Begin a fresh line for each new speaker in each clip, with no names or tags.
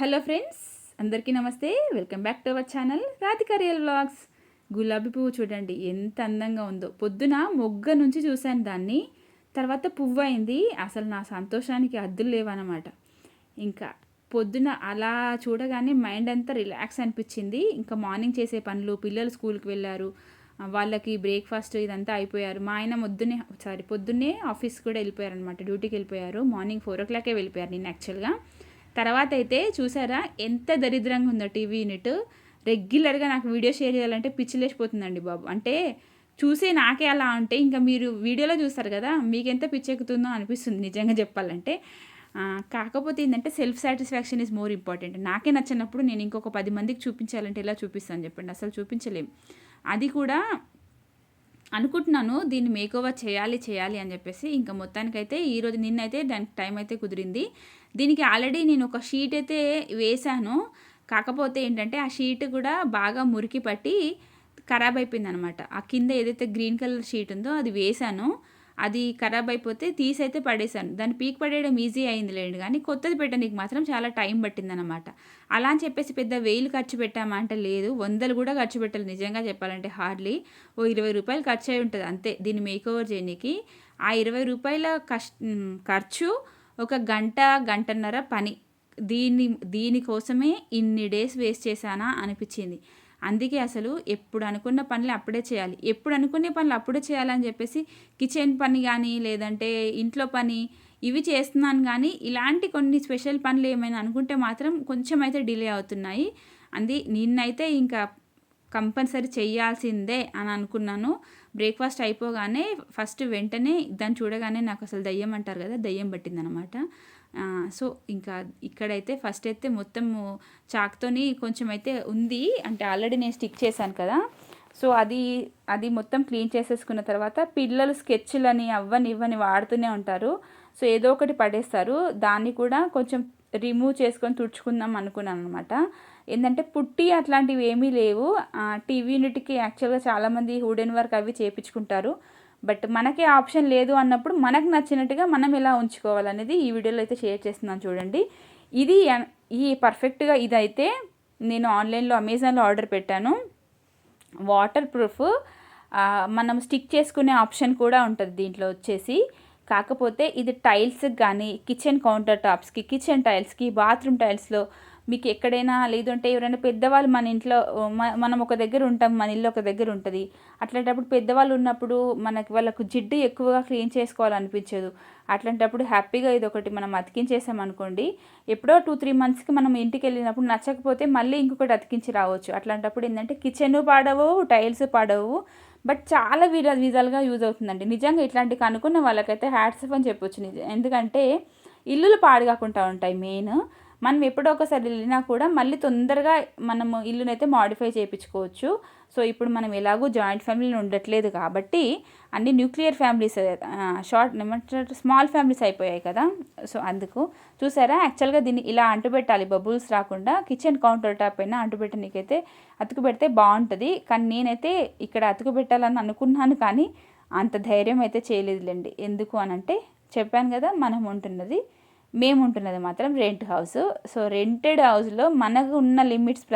Hello friends, అందరికీ నమస్తే. Welcome back to our channel Radhika real vlogs. గులాబీ పువ్వు చూడండి ఎంత అందంగా ఉందో. పొద్దున మొగ్గ నుంచి చూశాను దాన్ని, తర్వాత పువ్వు అయింది. అసలు నా సంతోషానికి హద్దులు లేవన్నమాట. ఇంకా పొద్దున అలా చూడగానే మైండ్ అంతా రిలాక్స్ అనిపించింది. ఇంకా మార్నింగ్ చేసే పనులు, పిల్లలు స్కూల్కి వెళ్ళారు, వాళ్ళకి బ్రేక్ఫాస్ట్ ఇదంతా అయిపోయారు. మా ఆయన పొద్దున్నే ఆఫీస్కి కూడా వెళ్ళిపోయారనమాట, డ్యూటీకి వెళ్ళిపోయారు. మార్నింగ్ 4 o'clock వెళ్ళిపోయారు నేను యాక్చువల్గా. తర్వాత అయితే చూసారా ఎంత దరిద్రంగా ఉందో టీవీ యూనిట్. రెగ్యులర్గా నాకు వీడియో షేర్ చేయాలంటే పిచ్చిలేసిపోతుందండి బాబు. అంటే చూసే నాకే అలా ఉంటే ఇంకా మీరు వీడియోలో చూస్తారు కదా, మీకెంత పిచ్చెక్కుతుందో అనిపిస్తుంది నిజంగా చెప్పాలంటే. కాకపోతే ఏంటంటే self satisfaction is more important. నాకే నచ్చినప్పుడు నేను ఇంకొక 10 మందికి చూపించాలంటే ఎలా చూపిస్తాను చెప్పండి? అసలు చూపించలేం. అది కూడా అనుకుంటున్నాను దీన్ని మేకోవర్ చేయాలి అని చెప్పేసి. ఇంకా మొత్తానికైతే నిన్నైతే దానికి టైం అయితే కుదిరింది. దీనికి ఆల్రెడీ నేను ఒక షీట్ అయితే వేశాను. కాకపోతే ఏంటంటే ఆ షీట్ కూడా బాగా మురికి పట్టి ఖరాబ్ అయిపోయిందనమాట. ఆ కింద ఏదైతే గ్రీన్ కలర్ షీట్ ఉందో అది వేశాను, అది ఖరాబ్ అయిపోతే తీసైతే పడేశాను. దాన్ని పీక్ పడేయడం ఈజీ అయిందిలేండి, కానీ కొత్తది పెట్టడానికి మాత్రం చాలా టైం పట్టిందనమాట. అలా అని చెప్పేసి పెద్ద 1000 ఖర్చు పెట్టామా అంటే లేదు, 100 కూడా ఖర్చు పెట్టాలి నిజంగా చెప్పాలంటే. హార్డ్లీ ఓ 20 రూపాయలు ఖర్చు అయి ఉంటుంది అంతే దీన్ని మేకోవర్ చేయడానికి. ఆ 20 రూపాయల ఖర్చు ఒక గంటన్నర పని. దీనికోసమే ఇన్ని డేస్ వేస్ట్ చేశానా అనిపించింది. అందుకే అసలు ఎప్పుడు అనుకున్న పనులు అప్పుడే చేయాలి, ఎప్పుడు అనుకునే పనులు అప్పుడే చేయాలని చెప్పేసి కిచెన్ పని కానీ లేదంటే ఇంట్లో పని ఇవి చేస్తున్నాను. కానీ ఇలాంటి కొన్ని స్పెషల్ పనులు ఏమైనా అనుకుంటే మాత్రం కొంచెం అయితే డిలే అవుతున్నాయి. నిన్నైతే ఇంకా కంపల్సరీ చేయాల్సిందే అని అనుకున్నాను. బ్రేక్ఫాస్ట్ అయిపోగానే ఫస్ట్ వెంటనే దాన్ని చూడగానే నాకు అసలు దయ్యం అంటారు కదా, దయ్యం పట్టిందనమాట. సో ఇంకా ఇక్కడైతే ఫస్ట్ అయితే మొత్తము చాక్తోని కొంచెం అయితే ఉంది, అంటే ఆల్రెడీ నేను స్టిక్ చేశాను కదా. సో అది మొత్తం క్లీన్ చేసేసుకున్న తర్వాత పిల్లలు స్కెచ్లని ఇవ్వని వాడుతూనే ఉంటారు. సో ఏదో ఒకటి పడేస్తారు, దాన్ని కూడా కొంచెం రిమూవ్ చేసుకొని తుడుచుకుందాం అనుకున్నాను అనమాట. ఏంటంటే పుట్టి అట్లాంటివి ఏమీ లేవు. టీవీ యూనిట్కి యాక్చువల్గా చాలామంది వుడెన్ వర్క్ అవి చేయించుకుంటారు. బట్ మనకి ఆప్షన్ లేదు అన్నప్పుడు మనకు నచ్చినట్టుగా మనం ఎలా ఉంచుకోవాలనేది ఈ వీడియోలో అయితే షేర్ చేస్తున్నాను చూడండి. ఈ పర్ఫెక్ట్గా ఇదైతే నేను ఆన్లైన్లో అమెజాన్లో ఆర్డర్ పెట్టాను. వాటర్ ప్రూఫ్, మనం స్టిక్ చేసుకునే ఆప్షన్ కూడా ఉంటుంది దీంట్లో వచ్చేసి. కాకపోతే ఇది టైల్స్కి కానీ కిచెన్ కౌంటర్ టాప్స్కి, కిచెన్ టైల్స్కి, బాత్రూమ్ టైల్స్లో మీకు ఎక్కడైనా లేదంటే ఎవరైనా పెద్దవాళ్ళు మన ఇంట్లో మనం ఒక దగ్గర ఉంటాం, మన ఇల్లు ఒక దగ్గర ఉంటుంది. అట్లాంటప్పుడు పెద్దవాళ్ళు ఉన్నప్పుడు వాళ్ళకు జిడ్డు ఎక్కువగా క్లీన్ చేసుకోవాలనిపించదు. అట్లాంటప్పుడు హ్యాపీగా ఇది ఒకటి మనం అతికించేసామనుకోండి, ఎప్పుడో 2-3 monthsకి మనం ఇంటికి వెళ్ళినప్పుడు నచ్చకపోతే మళ్ళీ ఇంకొకటి అతికించి రావచ్చు. అట్లాంటప్పుడు ఏంటంటే కిచెన్ పాడవు, టైల్స్ పాడవు, బట్ చాలా విధాలుగా యూజ్ అవుతుందండి. నిజంగా ఇట్లాంటివి అనుకున్న వాళ్ళకైతే హ్యాట్స్ ఆఫ్ అని చెప్పొచ్చు. ఎందుకంటే ఇల్లులు పాడు కాకుండా ఉంటాయి మెయిన్. మనం ఎప్పుడో ఒకసారి వెళ్ళినా కూడా మళ్ళీ తొందరగా మనము ఇల్లునైతే మాడిఫై చేయించుకోవచ్చు. సో ఇప్పుడు మనం ఎలాగో జాయింట్ ఫ్యామిలీలో ఉండట్లేదు కాబట్టి అన్ని న్యూక్లియర్ ఫ్యామిలీస్, స్మాల్ ఫ్యామిలీస్ అయిపోయాయి కదా. సో అందుకు చూసారా, యాక్చువల్గా దీన్ని ఇలా అంటుపెట్టాలి బబుల్స్ రాకుండా. కిచెన్ కౌంటర్ టాప్ పైన అంటుపెట్టడానికైతే అతుకు పెడితే బాగుంటుంది. కానీ నేనైతే ఇక్కడ అతుకు పెట్టాలని అనుకున్నాను, కానీ అంత ధైర్యం అయితే చేయలేదులేండి. ఎందుకు అనంటే చెప్పాను కదా, మేము ఉంటున్నది మాత్రం రెంట్ హౌస్. సో రెంటెడ్ హౌస్లో మనకు ఉన్న లిమిట్స్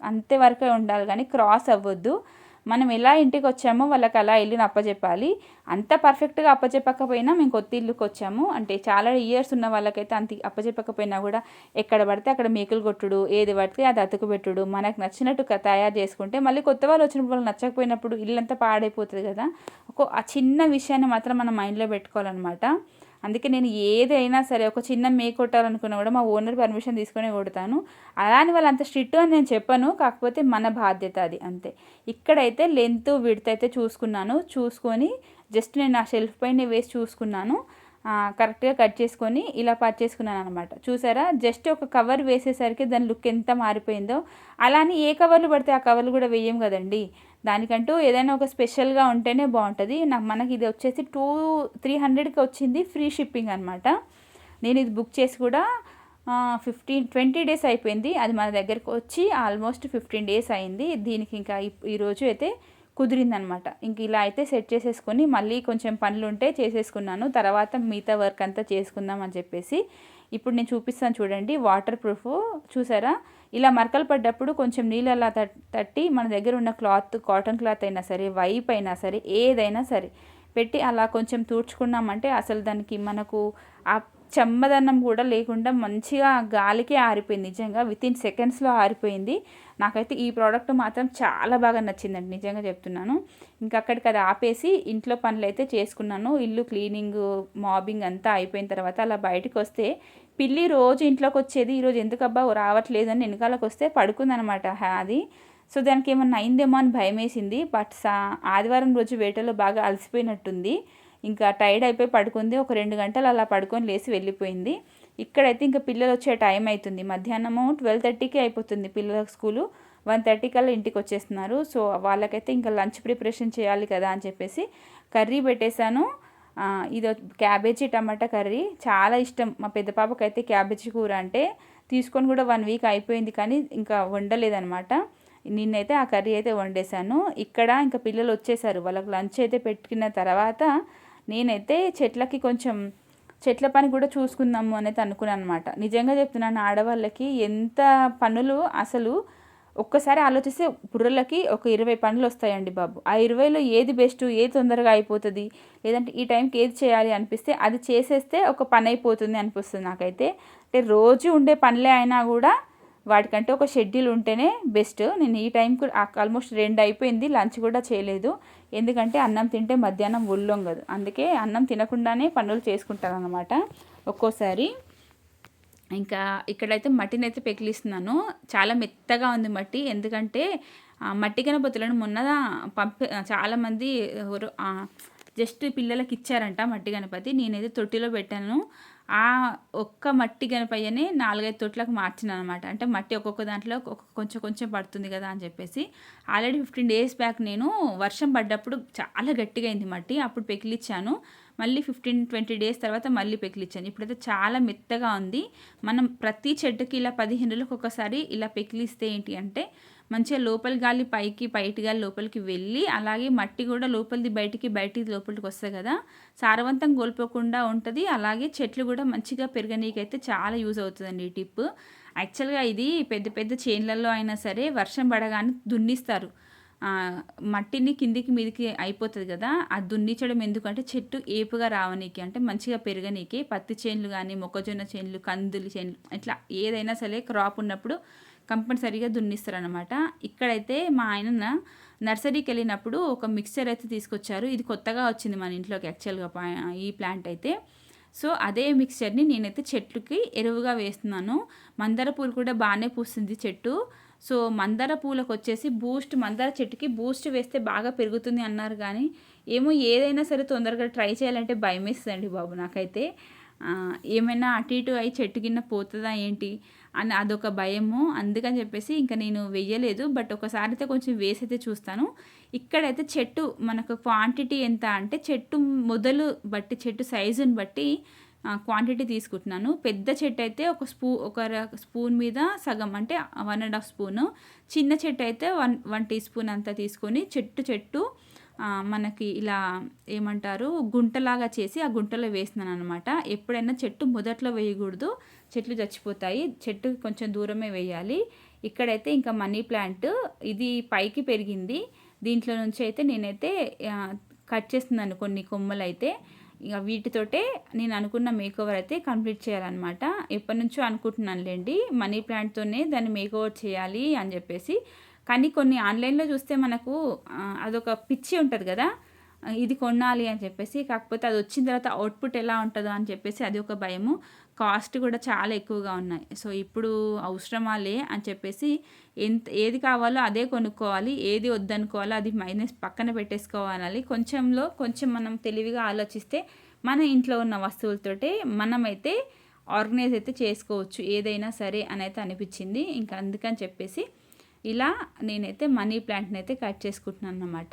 అంతే వరకే ఉండాలి, కానీ క్రాస్ అవ్వద్దు. మనం ఎలా ఇంటికి వచ్చామో వాళ్ళకి అలా ఇల్లుని అప్పచెప్పాలి. అంత పర్ఫెక్ట్గా అప్పచెప్పకపోయినా మేము కొత్త ఇల్లుకి వచ్చాము అంటే చాలా ఇయర్స్ ఉన్న వాళ్ళకైతే అంత అప్పచెప్పకపోయినా కూడా ఎక్కడ పడితే అక్కడ మేకులు కొట్టుడు, ఏది పడితే అది అతుకు పెట్టుడు, మనకు నచ్చినట్టు తయారు చేసుకుంటే మళ్ళీ కొత్త వాళ్ళు వచ్చినప్పుడు వాళ్ళు నచ్చకపోయినప్పుడు ఇల్లంతా పాడైపోతుంది కదా. ఆ చిన్న విషయాన్ని మాత్రం మనం మైండ్లో పెట్టుకోవాలన్నమాట. అందుకే నేను ఏదైనా సరే ఒక చిన్న మేక్ కొట్టాలనుకున్నా కూడా మా ఓనర్ పర్మిషన్ తీసుకొని కొడతాను. అలా అని వాళ్ళు అంత స్ట్రిక్ట్ అని నేను చెప్పను, కాకపోతే మన బాధ్యత అది అంతే. ఇక్కడైతే లెంత్ విడ్త్ అయితే చూసుకొని జస్ట్ నేను ఆ షెల్ఫ్ పైన వేసి చూసుకున్నాను. కరెక్ట్గా కట్ చేసుకొని ఇలా చేసుకున్నాను అనమాట. చూసారా, జస్ట్ ఒక కవర్ వేసేసరికి దాని లుక్ ఎంత మారిపోయిందో. అలానే ఏ కవర్లు పడితే ఆ కవర్లు కూడా వేయం కదండి. దానికంటూ ఏదైనా ఒక స్పెషల్గా ఉంటేనే బాగుంటుంది. మనకి ఇది వచ్చేసి 300కి వచ్చింది, ఫ్రీ షిప్పింగ్ అనమాట. నేను ఇది బుక్ చేసి కూడా 20 days అయిపోయింది. అది మన దగ్గరకు వచ్చి ఆల్మోస్ట్ 15 days అయింది. దీనికి ఇంకా ఈరోజు అయితే కుదిరిందనమాట. ఇంక ఇలా అయితే సెట్ చేసేసుకొని మళ్ళీ కొంచెం పనులు ఉంటే చేసేసుకున్నాను. తర్వాత మిగతా వర్క్ అంతా చేసుకుందాం అని చెప్పేసి ఇప్పుడు నేను చూపిస్తాను చూడండి, వాటర్ ప్రూఫ్. చూసారా, ఇలా మరకలు పడ్డప్పుడు కొంచెం నీళ్ళు అలా తట్టి మన దగ్గర ఉన్న క్లాత్, కాటన్ క్లాత్ అయినా సరే, వైప్ అయినా సరే, ఏదైనా సరే పెట్టి అలా కొంచెం తుడుచుకున్నామంటే అసలు దానికి మనకు ఆ చెమ్మదన్నం కూడా లేకుండా మంచిగా గాలికే ఆరిపోయింది. నిజంగా వితిన్ సెకండ్స్లో ఆరిపోయింది. నాకైతే ఈ ప్రోడక్ట్ మాత్రం చాలా బాగా నచ్చిందండి, నిజంగా చెప్తున్నాను. ఇంకా అక్కడికి అది ఆపేసి ఇంట్లో పనులు అయితే చేసుకున్నాను. ఇల్లు క్లీనింగ్, మాబింగ్ అంతా అయిపోయిన తర్వాత అలా బయటకు వస్తే పిల్లి రోజు ఇంట్లోకి వచ్చేది. ఈరోజు ఎందుకబ్బా రావట్లేదని వెనకాలకు వస్తే పడుకుందనమాట అది. సో దానికి ఏమన్నా అయిందేమో అని భయం వేసింది. బట్ ఆదివారం రోజు వేటలో బాగా అలసిపోయినట్టుంది, ఇంకా టైర్డ్ అయిపోయి పడుకుంది. ఒక 2 గంటలు అలా పడుకొని లేచి వెళ్ళిపోయింది. ఇక్కడైతే ఇంకా పిల్లలు వచ్చే టైం అవుతుంది. మధ్యాహ్నము 12:30కి అయిపోతుంది పిల్లల స్కూలు. 1:30 కల్లా ఇంటికి వచ్చేస్తున్నారు. సో వాళ్ళకైతే ఇంకా లంచ్ ప్రిపరేషన్ చేయాలి కదా అని చెప్పేసి కర్రీ పెట్టేశాను. ఇది క్యాబేజీ టమాటా కర్రీ. చాలా ఇష్టం మా పెద్ద పాపకైతే క్యాబేజీ కూర అంటే. తీసుకొని కూడా 1 వీక్ అయిపోయింది కానీ ఇంకా వండలేదనమాట. నిన్నైతే ఆ కర్రీ అయితే వండేశాను. ఇక్కడ ఇంకా పిల్లలు వచ్చేసారు. వాళ్ళకి లంచ్ అయితే పెట్టుకున్న తర్వాత నేనైతే చెట్ల పని కూడా చూసుకుందాము అనేది అనుకున్నాను అనమాట. నిజంగా చెప్తున్నాను, ఆడవాళ్ళకి ఎంత పనులు అసలు ఒక్కసారి ఆలోచిస్తే బుర్రలకి ఒక 20 పనులు వస్తాయండి బాబు. ఆ 20లో ఏది బెస్ట్, ఏది తొందరగా అయిపోతుంది, లేదంటే ఈ టైంకి ఏది చేయాలి అనిపిస్తే అది చేసేస్తే ఒక పని అయిపోతుంది అనిపిస్తుంది నాకైతే. అంటే రోజు ఉండే పనులే అయినా కూడా వాటికంటే ఒక షెడ్యూల్ ఉంటేనే బెస్ట్. నేను ఈ టైంకి ఆల్మోస్ట్ 2 అయిపోయింది, లంచ్ కూడా చేయలేదు. ఎందుకంటే అన్నం తింటే మధ్యాహ్నం ఒళ్ళొంగదు, అందుకే అన్నం తినకుండానే పనులు చేసుకుంటాను అనమాట ఒక్కోసారి. ఇంకా ఇక్కడైతే మట్టిని అయితే పెకిలిస్తున్నాను. చాలా మెత్తగా ఉంది మట్టి. ఎందుకంటే మట్టి గణపతులను మొన్న చాలామంది జస్ట్ పిల్లలకి ఇచ్చారంట మట్టి గణపతి. నేనైతే తొట్టిలో పెట్టాను. ఆ ఒక్క మట్టి గణపయ్యనే 4-5 తొట్లకు మార్చినాను అనమాట. అంటే మట్టి ఒక్కొక్క దాంట్లో కొంచెం కొంచెం పడుతుంది కదా అని చెప్పేసి. ఆల్రెడీ 15 డేస్ బ్యాక్ నేను వర్షం పడ్డప్పుడు చాలా గట్టిగా అయింది మట్టి, అప్పుడు పెకిలిచ్చాను. మళ్ళీ 15-20 డేస్ తర్వాత మళ్ళీ పెకిలిచ్చాను. ఇప్పుడైతే చాలా మెత్తగా ఉంది. మనం ప్రతి చెట్టుకి ఇలా 15 రోజులకు ఒకసారి ఇలా పెకిలిస్తే ఏంటి అంటే మంచిగా లోపలి గాలి పైకి, బయటి గాలి లోపలికి వెళ్ళి, అలాగే మట్టి కూడా లోపలిది బయటికి, బయటిది లోపలికి వస్తుంది కదా, సారవంతం కోల్పోకుండా ఉంటుంది. అలాగే చెట్లు కూడా మంచిగా పెరగనీకైతే చాలా యూజ్ అవుతుందండి ఈ టిప్. యాక్చువల్గా ఇది పెద్ద పెద్ద చేన్లలో అయినా సరే వర్షం పడగానే దున్నిస్తారు. మట్టిని కిందికి మీదికి అయిపోతుంది కదా, అది దున్నించడం ఎందుకంటే చెట్టు ఏపుగా రావనీకి, అంటే మంచిగా పెరగనీకి. పత్తి చేన్లు కానీ, మొక్కజొన్న చేన్లు, కందులు చేన్లు, ఇట్లా ఏదైనా సరే క్రాప్ ఉన్నప్పుడు కంపల్సరీగా దున్నిస్తారనమాట. ఇక్కడైతే మా ఆయన నర్సరీకి వెళ్ళినప్పుడు ఒక మిక్సర్ అయితే తీసుకొచ్చారు. ఇది కొత్తగా వచ్చింది మన ఇంట్లోకి యాక్చువల్గా ఈ ప్లాంట్ అయితే. సో అదే మిక్చర్ని నేనైతే చెట్లుకి ఎరువుగా వేస్తున్నాను. మందార పూలు కూడా బాగానే పూస్తుంది చెట్టు. సో మందార పూలకు వచ్చేసి మందార చెట్టుకి బూస్ట్ వేస్తే బాగా పెరుగుతుంది అన్నారు, కానీ ఏమో ఏదైనా సరే తొందరగా ట్రై చేయాలంటే భయం వేస్తుందండి బాబు నాకైతే. ఏమైనా అటు ఇటు అయి చెట్టు కింద పోతుందా ఏంటి అని అదొక భయము. అందుకని చెప్పేసి ఇంకా నేను వెయ్యలేదు. బట్ ఒకసారి అయితే కొంచెం వేసైతే చూస్తాను. ఇక్కడైతే చెట్టు మనకు క్వాంటిటీ ఎంత అంటే చెట్టు మొదలు బట్టి, చెట్టు సైజుని బట్టి క్వాంటిటీ తీసుకుంటున్నాను. పెద్ద చెట్టు అయితే ఒక స్పూన్ మీద సగం అంటే 1.5 స్పూను. చిన్న చెట్టు అయితే 1 టీ స్పూన్ అంతా తీసుకొని చెట్టు మనకి ఇలా ఏమంటారు గుంటలాగా చేసి ఆ గుంటలో వేసినాను అనమాట. ఎప్పుడైనా చెట్టు మొదట్లో వేయకూడదు, చెట్లు చచ్చిపోతాయి. చెట్టు కొంచెం దూరమే వేయాలి. ఇక్కడైతే ఇంకా మనీ ప్లాంట్ ఇది పైకి పెరిగింది. దీంట్లో నుంచి అయితే నేనైతే కట్ చేస్తున్నాను కొన్ని కొమ్మలు అయితే. ఇక వీటితోటే నేను అనుకున్న మేకోవర్ అయితే కంప్లీట్ చేయాలన్నమాట. ఎప్పటి నుంచో అనుకుంటున్నానులేండి, మనీ ప్లాంట్తోనే దాన్ని మేకోవర్ చేయాలి అని చెప్పేసి. కానీ కొన్ని ఆన్లైన్లో చూస్తే మనకు అదొక పిచ్చి ఉంటుంది కదా, ఇది కొనాలి అని చెప్పేసి. కాకపోతే అది వచ్చిన తర్వాత అవుట్పుట్ ఎలా ఉంటుందో అని చెప్పేసి అది ఒక భయము. కాస్ట్ కూడా చాలా ఎక్కువగా ఉన్నాయి. సో ఇప్పుడు అవసరమాలే అని చెప్పేసి ఏది కావాలో అదే కొనుక్కోవాలి, ఏది వద్దనుకోవాలో అది మైనస్ పక్కన పెట్టేసుకోవాలి. కొంచెం మనం తెలివిగా ఆలోచిస్తే మన ఇంట్లో ఉన్న వస్తువులతోటే మనమైతే ఆర్గనైజ్ అయితే చేసుకోవచ్చు ఏదైనా సరే అని అయితే అనిపించింది. ఇంకా అందుకని చెప్పేసి ఇలా నేనైతే మనీ ప్లాంట్ని అయితే కట్ చేసుకుంటున్నాను అన్నమాట.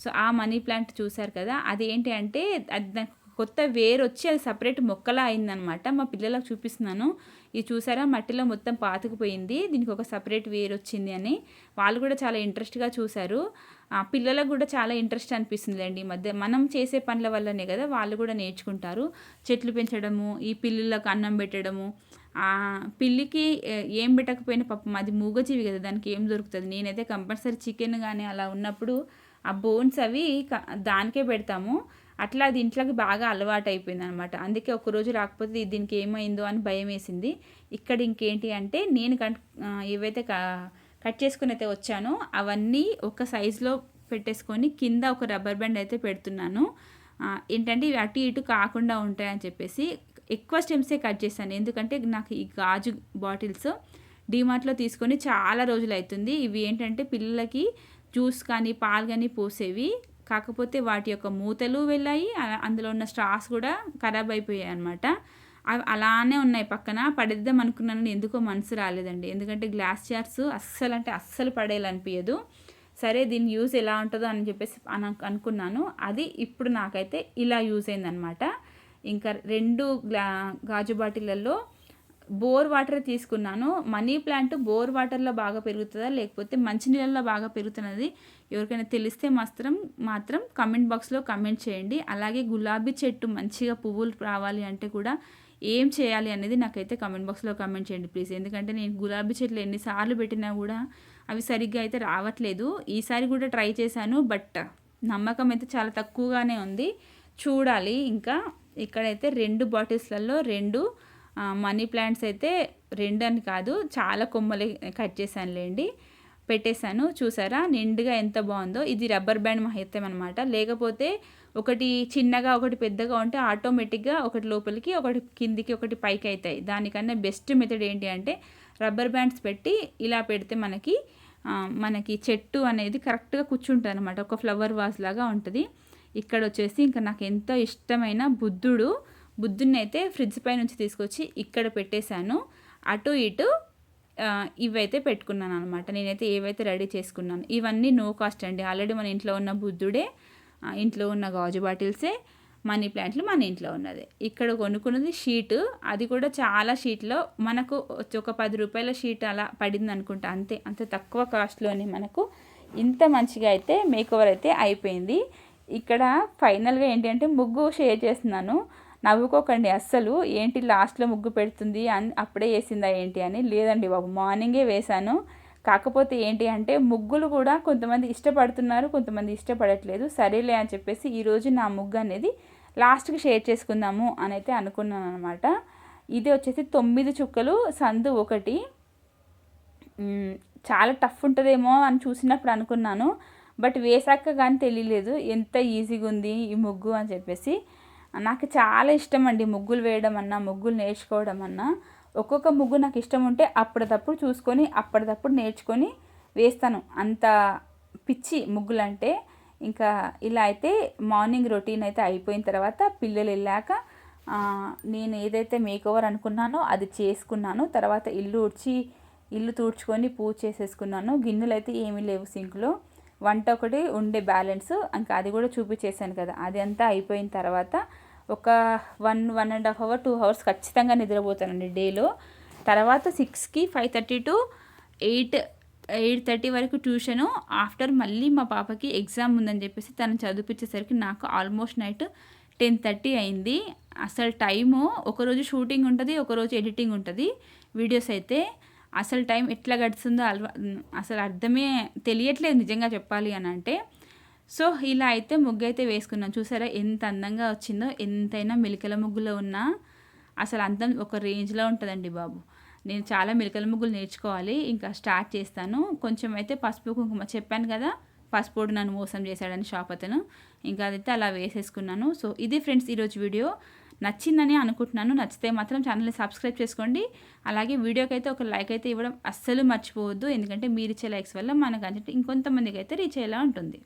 సో ఆ మనీ ప్లాంట్ చూసారు కదా, అది ఏంటి అంటే అది నాకు కొత్త వేరు వచ్చి అది సపరేట్ మొక్కలా అయిందనమాట. మా పిల్లలకు చూపిస్తున్నాను. ఇది చూసారా మట్టిలో మొత్తం పాతుకుపోయింది, దీనికి ఒక సపరేట్ వేరు వచ్చింది అని. వాళ్ళు కూడా చాలా ఇంట్రెస్ట్గా చూశారు. పిల్లలకు కూడా చాలా ఇంట్రెస్ట్ అనిపిస్తుందిలేండి ఈ మధ్య. మనం చేసే పనుల వల్లనే కదా వాళ్ళు కూడా నేర్చుకుంటారు. చెట్లు పెంచడము, ఈ పిల్లులకు అన్నం పెట్టడము. పిల్లికి ఏం పెట్టకపోయినా పాపం అది మూగజీవి కదా, దానికి ఏం దొరుకుతుంది. నేనైతే కంపల్సరీ చికెన్ కానీ అలా ఉన్నప్పుడు ఆ బోన్స్ అవి దానికే పెడతాము. అట్లా అది ఇంట్లోకి బాగా అలవాటు అయిపోయింది అనమాట. అందుకే ఒకరోజు రాకపోతే దీనికి ఏమైందో అని భయం వేసింది. ఇక్కడ ఇంకేంటి అంటే నేను ఏవైతే కట్ చేసుకుని అయితే వచ్చానో అవన్నీ ఒక సైజులో పెట్టేసుకొని కింద ఒక రబ్బర్ బ్యాండ్ అయితే పెడుతున్నాను. ఏంటంటే ఇవి అటు ఇటు కాకుండా ఉంటాయని చెప్పేసి ఎక్కువ స్టెమ్సే కట్ చేశాను. ఎందుకంటే నాకు ఈ గాజు బాటిల్స్ డీమార్ట్లో తీసుకొని చాలా రోజులు అవుతుంది. ఇవి ఏంటంటే పిల్లలకి జ్యూస్ కానీ పాలు కానీ పోసేవి, కాకపోతే వాటి యొక్క మూతలు వెళ్ళాయి, అందులో ఉన్న స్ట్రాస్ కూడా ఖరాబ్ అయిపోయాయి అనమాట. అవి అలానే ఉన్నాయి పక్కన. పడేద్దాం అనుకున్నాను, ఎందుకో మనసు రాలేదండి. ఎందుకంటే గ్లాస్ జార్స్ అస్సలు పడేయాలనిపించదు. సరే దీని యూజ్ ఎలా ఉంటుందో అని చెప్పేసి అనుకున్నాను. అది ఇప్పుడు నాకైతే ఇలా యూజ్ అయిందనమాట. ఇంకా 2 గాజు బాటిళ్ళల్లో బోర్ వాటర్ తీసుకున్నాను. మనీ ప్లాంట్ బోర్ వాటర్లో బాగా పెరుగుతుందా లేకపోతే మంచినీళ్ళలో బాగా పెరుగుతున్నది ఎవరికైనా తెలిస్తే మాత్రం కమెంట్ బాక్స్లో కమెంట్ చేయండి. అలాగే గులాబీ చెట్టు మంచిగా పువ్వులు రావాలి అంటే కూడా ఏం చేయాలి అనేది నాకైతే కమెంట్ బాక్స్లో కమెంట్ చేయండి ప్లీజ్. ఎందుకంటే నేను గులాబీ చెట్లు ఎన్నిసార్లు పెట్టినా కూడా అవి సరిగ్గా అయితే రావట్లేదు. ఈసారి కూడా ట్రై చేశాను, బట్ నమ్మకం అయితే చాలా తక్కువగానే ఉంది. చూడాలి. ఇంకా ఇక్కడైతే 2 బాటిల్స్లలో 2 మనీ ప్లాంట్స్ అయితే 2 అని కాదు చాలా కొమ్మలు కట్ చేశానులేండి, పెట్టేశాను. చూసారా నిండుగా ఎంత బాగుందో. ఇది రబ్బర్ బ్యాండ్ మహత్యం అనమాట. లేకపోతే ఒకటి చిన్నగా ఒకటి పెద్దగా ఉంటే ఆటోమేటిక్గా ఒకటి లోపలికి ఒకటి కిందికి ఒకటి పైకి అవుతాయి. దానికన్నా బెస్ట్ మెథడ్ ఏంటి అంటే రబ్బర్ బ్యాండ్స్ పెట్టి ఇలా పెడితే మనకి చెట్టు అనేది కరెక్ట్గా కూర్చుంటుంది అనమాట. ఒక ఫ్లవర్ వాజ్ లాగా ఉంటుంది. ఇక్కడ వచ్చేసి ఇంకా నాకు ఎంతో ఇష్టమైన బుద్ధుడిని అయితే ఫ్రిడ్జ్ పై నుంచి తీసుకొచ్చి ఇక్కడ పెట్టేశాను. అటు ఇటు ఇవైతే పెట్టుకున్నాను అనమాట. నేనైతే ఏవైతే రెడీ చేసుకున్నాను ఇవన్నీ నో కాస్ట్ అండి. ఆల్రెడీ మన ఇంట్లో ఉన్న బుద్ధుడే, ఇంట్లో ఉన్న గాజు బాటిల్సే, మనీ ప్లాంట్లు మన ఇంట్లో ఉన్నది. ఇక్కడ కొనుక్కున్నది షీటు, అది కూడా చాలా షీట్లో మనకు ఒక 10 రూపాయల షీట్ అలా పడింది అనుకుంటా. అంతే తక్కువ కాస్ట్లోనే మనకు ఇంత మంచిగా అయితే మేకోవర్ అయితే అయిపోయింది. ఇక్కడ ఫైనల్గా ఏంటి అంటే ముగ్గు షేర్ చేస్తున్నాను. నవ్వుకోకండి అస్సలు, ఏంటి లాస్ట్లో ముగ్గు పెడుతుంది అని అప్పుడే వేసిందా ఏంటి అని. లేదండి బాబు, మార్నింగే వేశాను. కాకపోతే ఏంటి అంటే ముగ్గులు కూడా కొంతమంది ఇష్టపడుతున్నారు, కొంతమంది ఇష్టపడట్లేదు. సరేలే అని చెప్పేసి ఈరోజు నా ముగ్గు అనేది లాస్ట్కి షేర్ చేసుకుందాము అని అయితే అనుకున్నాను అనమాట. ఇది వచ్చేసి 9 చుక్కలు సందు 1. చాలా టఫ్ ఉంటుందేమో అని చూసినప్పుడు అనుకున్నాను, బట్ వేసాక కానీ తెలియలేదు ఎంత ఈజీగా ఉంది ఈ ముగ్గు అని చెప్పేసి. నాకు చాలా ఇష్టం అండి ముగ్గులు వేయడం అన్నా, ముగ్గులు నేర్చుకోవడం అన్నా. ఒక్కొక్క ముగ్గు నాకు ఇష్టం ఉంటే అప్పటిదప్పుడు చూసుకొని అప్పటిదప్పుడు నేర్చుకొని వేస్తాను. అంత పిచ్చి ముగ్గులు అంటే. ఇంకా ఇలా అయితే మార్నింగ్ రొటీన్ అయితే అయిపోయిన తర్వాత పిల్లలు వెళ్ళాక నేను ఏదైతే మేకోవర్ అనుకున్నానో అది చేసుకున్నాను. తర్వాత ఇల్లు తూడ్చుకొని పూజ చేసేసుకున్నాను. గిన్నెలు అయితే ఏమీ లేవు సింక్లో. వంట ఒకటి ఉండే బ్యాలెన్స్, ఇంకా అది కూడా చూపించేసాను కదా. అది అంతా అయిపోయిన తర్వాత ఒక 1.5 అవర్ 2 అవర్స్ ఖచ్చితంగా నిద్రపోతానండి డేలో. తర్వాత 6కి 5:30 to 8:30 వరకు ట్యూషను. ఆఫ్టర్ మళ్ళీ మా పాపకి ఎగ్జామ్ ఉందని చెప్పేసి తను చదివించేసరికి నాకు ఆల్మోస్ట్ నైట్ 10:30 అయింది. అసలు టైము ఒకరోజు షూటింగ్ ఉంటుంది, ఒకరోజు ఎడిటింగ్ ఉంటుంది వీడియోస్ అయితే. అసలు టైం ఎట్లా గడుస్తుందో అసలు అర్థమే తెలియట్లేదు నిజంగా చెప్పాలి అని అంటే. సో ఇలా అయితే ముగ్గు అయితే వేసుకున్నాను. చూసారా ఎంత అందంగా వచ్చిందో. ఎంతైనా మెలికల ముగ్గులో ఉన్నా అసలు అందం ఒక రేంజ్లో ఉంటుందండి బాబు. నేను చాలా మెలికల ముగ్గులు నేర్చుకోవాలి, ఇంకా స్టార్ట్ చేస్తాను. కొంచెం అయితే పసుపు కుంకుమ చెప్పాను కదా, పసుపోడు నన్ను మోసం చేశాడని షాప్ అతను. ఇంకా అదైతే అలా వేసేసుకున్నాను. సో ఇది ఫ్రెండ్స్ ఈరోజు వీడియో. నచ్చిందని అనుకుంటున్నాను. నచ్చితే మాత్రం ఛానల్ని సబ్స్క్రైబ్ చేసుకోండి. అలాగే వీడియోకి అయితే ఒక లైక్ అయితే ఇవ్వడం అస్సలు మర్చిపోవద్దు. ఎందుకంటే మీరు ఇచ్చే లైక్స్ వల్ల మనకు అంటే ఇంకొంతమందికి అయితే రీచ్ అయ్యేలా ఉంటుంది.